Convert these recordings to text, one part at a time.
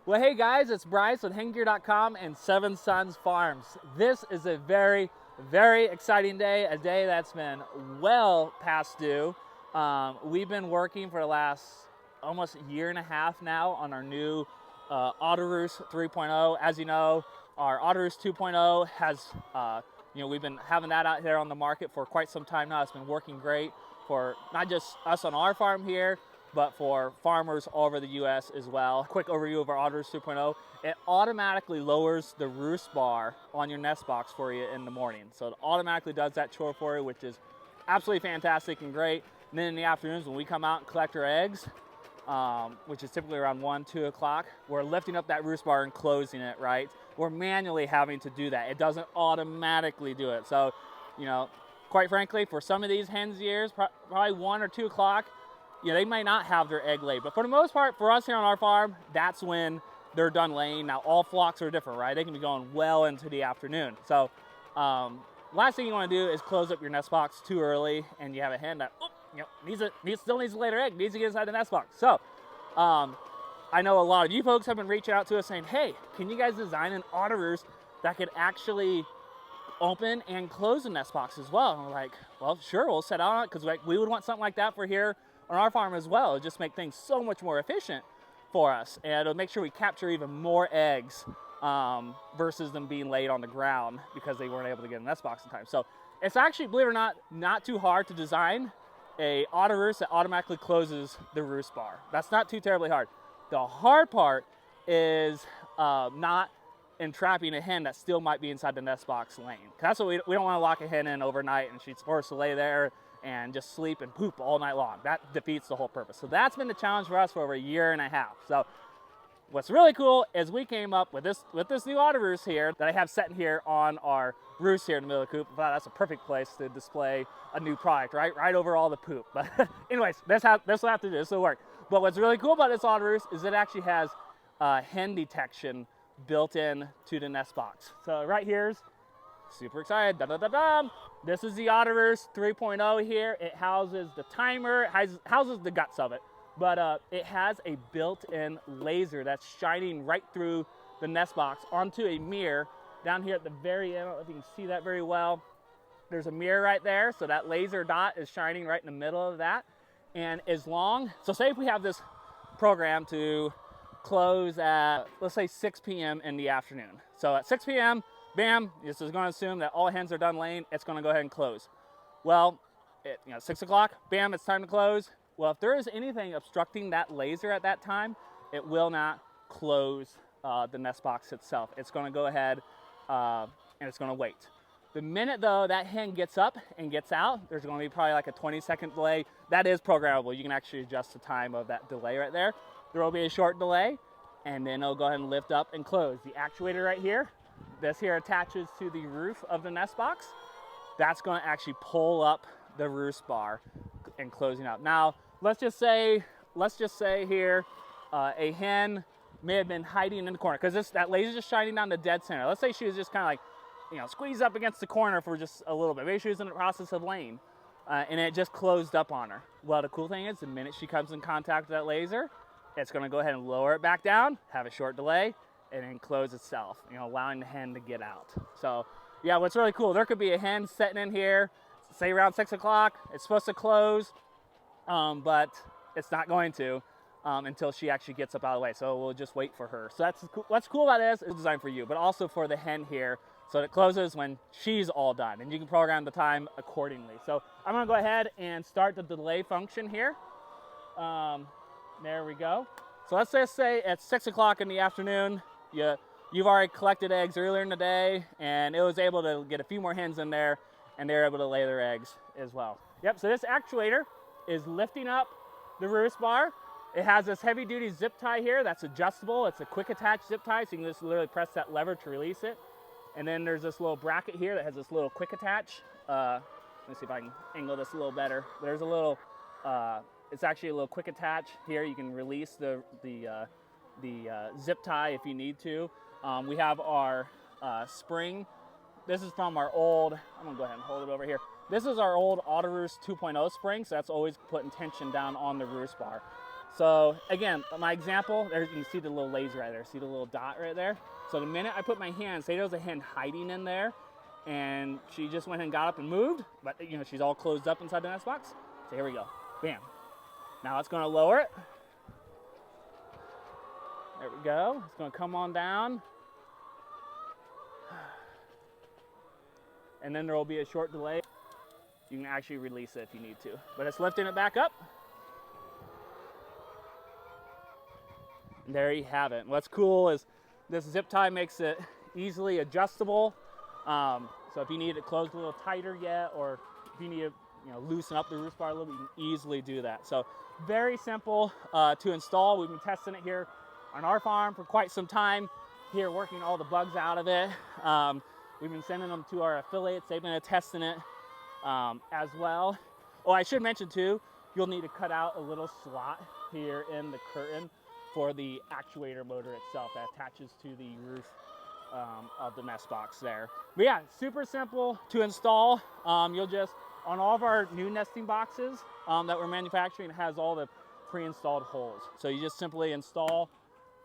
Well, hey guys, it's Bryce with HenGear.com and Seven Sons Farms. This is a very, very exciting day, a day that's been well past due. We've been working for the last almost year and a half now on our new AutoRoost 3.0. As you know, our AutoRoost 2.0 has, we've been having that out here on the market for quite some time now. It's been working great for not just us on our farm here, but for farmers all over the U.S. as well. Quick overview of our AutoRoost 2.0. It automatically lowers the roost bar on your nest box for you in the morning. So it automatically does that chore for you, which is absolutely fantastic and great. And then in the afternoons when we come out and collect our eggs, which is typically around 1, 2 o'clock, we're lifting up that roost bar and closing it, right? We're manually having to do that. It doesn't automatically do it. So, quite frankly, for some of these HenGears, probably 1 or 2 o'clock, they may not have their egg laid, but for the most part, for us here on our farm, that's when they're done laying. Now, all flocks are different, right? They can be going well into the afternoon. So, last thing you want to do is close up your nest box too early, and you have a hen that still needs to lay their egg, needs to get inside the nest box. So, I know a lot of you folks have been reaching out to us saying, "Hey, can you guys design an AutoRoost that could actually open and close the nest box as well?" And we're like, "Well, sure, we'll set out on it because we would want something like that for here on our farm as well. It'll just make things so much more efficient for us, and it'll make sure we capture even more eggs versus them being laid on the ground because they weren't able to get in the nest box in time." So it's actually, believe it or not too hard to design a AutoRoost that automatically closes the roost bar. That's not too terribly hard. The hard part is not entrapping a hen that still might be inside the nest box laying. That's what we don't want to lock a hen in overnight and she's forced to lay there and just sleep and poop all night long. That defeats the whole purpose. So that's been the challenge for us for over a year and a half. So what's really cool is we came up with this new AutoRoost here that I have set here on our roost here in the middle of the coop. Wow, that's a perfect place to display a new product, right over all the poop. But anyways, this will have to do. This will work. But what's really cool about this AutoRoost is it actually has hen detection built in to the nest box. So right here's super excited. This is the AutoRoost 3.0 here. It houses the timer, it houses the guts of it, but it has a built-in laser that's shining right through the nest box onto a mirror down here at the very end. I don't know if you can see that very well. There's a mirror right there, so that laser dot is shining right in the middle of that. And so say if we have this program to close at, let's say 6 p.m. in the afternoon. So at 6 p.m., bam, this is going to assume that all hens are done laying. It's going to go ahead and close. Well, 6 o'clock, bam, it's time to close. Well, if there is anything obstructing that laser at that time, it will not close the nest box itself. It's going to go ahead and it's going to wait. The minute, though, that hen gets up and gets out, there's going to be probably like a 20-second delay. That is programmable. You can actually adjust the time of that delay right there. There will be a short delay, and then it'll go ahead and lift up and close. The actuator right here, this here attaches to the roof of the nest box. That's going to actually pull up the roost bar and closing up. Now, let's just say here, a hen may have been hiding in the corner because that laser is just shining down the dead center. Let's say she was just kind of like, squeezed up against the corner for just a little bit. Maybe she was in the process of laying, and it just closed up on her. Well, the cool thing is the minute she comes in contact with that laser, it's going to go ahead and lower it back down, have a short delay, and then close itself, allowing the hen to get out. So, yeah, what's really cool, there could be a hen sitting in here, say around 6 o'clock. It's supposed to close, but it's not going to until she actually gets up out of the way. So we'll just wait for her. So what's cool about this is designed for you, but also for the hen here, so it closes when she's all done, and you can program the time accordingly. So I'm going to go ahead and start the delay function here. There we go. So let's just say at 6 o'clock in the afternoon, you've already collected eggs earlier in the day, and it was able to get a few more hens in there, and they're able to lay their eggs as well. Yep, so this actuator is lifting up the roost bar. It has this heavy-duty zip tie here that's adjustable. It's a quick attach zip tie, so you can just literally press that lever to release it. And then there's this little bracket here that has this little quick attach. Let me see if I can angle this a little better. There's a little, it's actually a little quick attach here. You can release the zip tie if you need to. We have our spring. This is from our old, I'm gonna go ahead and hold it over here. This is our old AutoRoost 2.0 spring, so that's always putting tension down on the roost bar. So again, my example, there you can see the little laser right there. See the little dot right there? So the minute I put my hand, say there was a hen hiding in there, and she just went and got up and moved, but you know, she's all closed up inside the nest box. So here we go, bam. Now it's gonna lower it. There we go, it's gonna come on down. And then there will be a short delay. You can actually release it if you need to, but it's lifting it back up. And there you have it. What's cool is this zip tie makes it easily adjustable. So if you need it closed a little tighter yet, or if you need to loosen up the roost bar a little bit, you can easily do that. So very simple to install. We've been testing it here on our farm for quite some time, here working all the bugs out of it. We've been sending them to our affiliates. They've been testing it as well. Oh, I should mention too, you'll need to cut out a little slot here in the curtain for the actuator motor itself that attaches to the roof of the nest box there. But yeah, super simple to install. You'll just, on all of our new nesting boxes that we're manufacturing, it has all the pre-installed holes. So you just simply install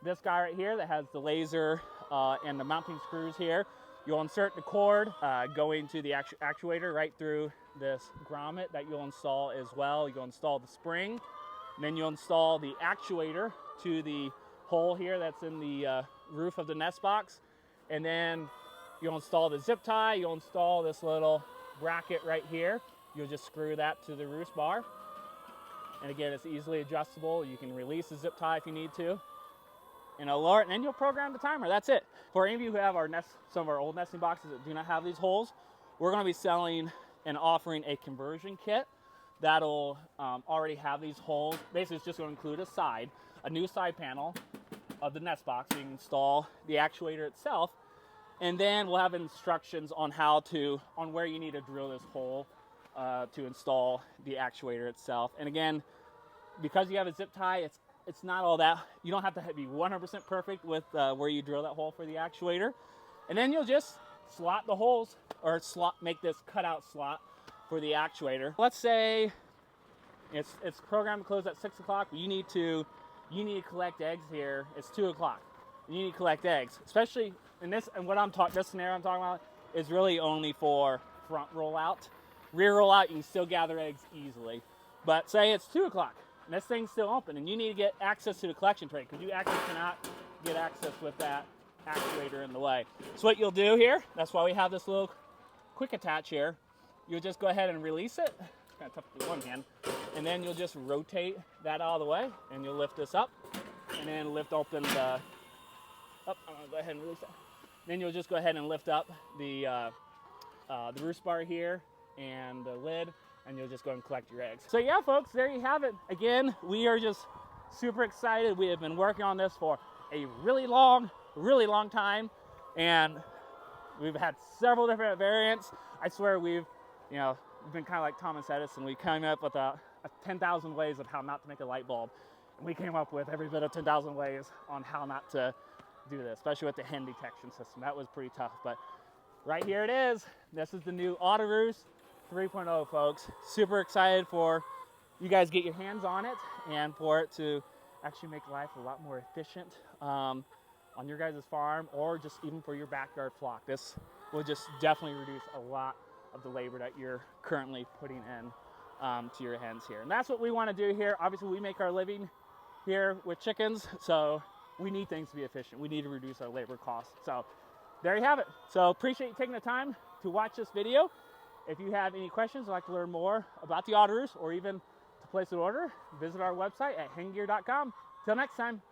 this guy right here that has the laser and the mounting screws here. You'll insert the cord going to the actuator right through this grommet that you'll install as well. You'll install the spring, then you'll install the actuator to the hole here that's in the roof of the nest box, and then you'll install the zip tie. You'll install this little bracket right here. You'll just screw that to the roost bar, and again, it's easily adjustable. You can release the zip tie if you need to, and lower it, and then you'll program the timer. That's it. For any of you who have some of our old nesting boxes that do not have these holes, we're going to be selling and offering a conversion kit that'll already have these holes. Basically, it's just going to include a new side panel of the nest box. So you can install the actuator itself, and then we'll have instructions on where you need to drill this hole to install the actuator itself. And again, because you have a zip tie, it's not all that, you don't have to be 100% perfect with where you drill that hole for the actuator. And then you'll just slot the holes, or make this cutout slot for the actuator. Let's say it's programmed to close at 6 o'clock. You need to collect eggs here. It's 2 o'clock. You need to collect eggs, especially in this, and this scenario I'm talking about is really only for front rollout. Rear rollout, you can still gather eggs easily. But say it's 2 o'clock. And this thing's still open, and you need to get access to the collection tray, because you actually cannot get access with that actuator in the way. So what you'll do here, that's why we have this little quick attach here, you'll just go ahead and release it. It's kind of tough with one hand. And then you'll just rotate that out of the way, and you'll lift this up, and then lift open the, I'm gonna go ahead and release that. Then you'll just go ahead and lift up the roost bar here and the lid, and you'll just go and collect your eggs. So yeah, folks, there you have it. Again, we are just super excited. We have been working on this for a really long time, and we've had several different variants. I swear we've been kind of like Thomas Edison. We came up with 10,000 ways of how not to make a light bulb, and we came up with every bit of 10,000 ways on how not to do this, especially with the hen detection system. That was pretty tough, but right here it is. This is the new AutoRoost 3.0, folks. Super excited for you guys to get your hands on it, and for it to actually make life a lot more efficient on your guys' farm, or just even for your backyard flock. This will just definitely reduce a lot of the labor that you're currently putting in to your hens here. And that's what we want to do here. Obviously, we make our living here with chickens, so we need things to be efficient. We need to reduce our labor costs. So there you have it. So appreciate you taking the time to watch this video. If you have any questions, or like to learn more about the AutoRoost, or even to place an order, visit our website at HenGear.com. Till next time.